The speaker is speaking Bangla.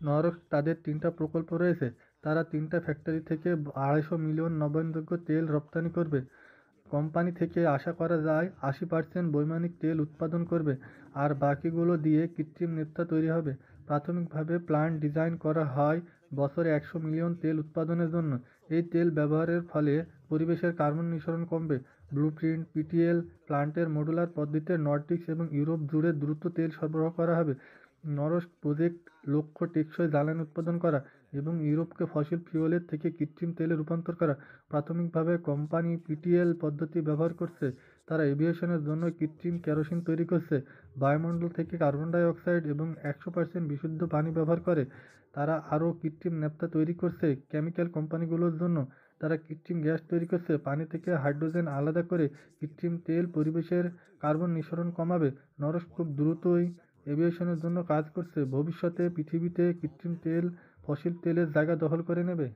নরক তাদের ৩টা প্রকল্প রয়েছে। তারা ৩টা ফ্যাক্টরি থেকে ২৫০ মিলিয়ন নবায়নযোগ্য তেল রপ্তানি করবে। কোম্পানি থেকে আশা করা যায় ৮০% বৈমানিক তেল উৎপাদন করবে, আর বাকিগুলো দিয়ে কৃত্রিম নেফথা তৈরি হবে। প্রাথমিকভাবে প্ল্যান্ট ডিজাইন করা হয় বছরে ১০০ মিলিয়ন তেল উৎপাদনের জন্য। এই তেল ব্যবহারের ফলে পরিবেশের কার্বন নিঃসরণ কমবে। ব্লুপ্রিন্ট পিটিএল প্ল্যান্টের মডুলার পদ্ধতিতে নর্ডিক্স এবং ইউরোপ জুড়ে দ্রুত তেল সরবরাহ করা হবে। নরস প্রজেক্ট লক্ষ্য টেকসই জ্বালানি উৎপাদন করা এবং ইউরোপকে ফসিল ফুয়েলের থেকে কৃত্রিম তেলে রূপান্তর করা। প্রাথমিকভাবে কোম্পানি পিটিএল পদ্ধতি ব্যবহার করছে। তারা এভিয়েশনের জন্য কৃত্রিম কেরোসিন তৈরি করছে, বায়ুমণ্ডল থেকে কার্বন ডাই অক্সাইড এবং ১০০% বিশুদ্ধ পানি ব্যবহার করে। তারা আরও কৃত্রিম ন্যাপথা তৈরি করছে কেমিক্যাল কোম্পানিগুলোর জন্য। তারা কৃত্রিম গ্যাস তৈরি করছে পানি থেকে হাইড্রোজেন আলাদা করে। কৃত্রিম তেল পরিবেশের কার্বন নিঃসরণ কমাবে। নরস খুব দ্রুতই এভিয়েশনের জন্য কাজ করছে। ভবিষ্যতে পৃথিবীতে কৃত্রিম তেল ফসিল তেলের জায়গা দখল করে নেবে।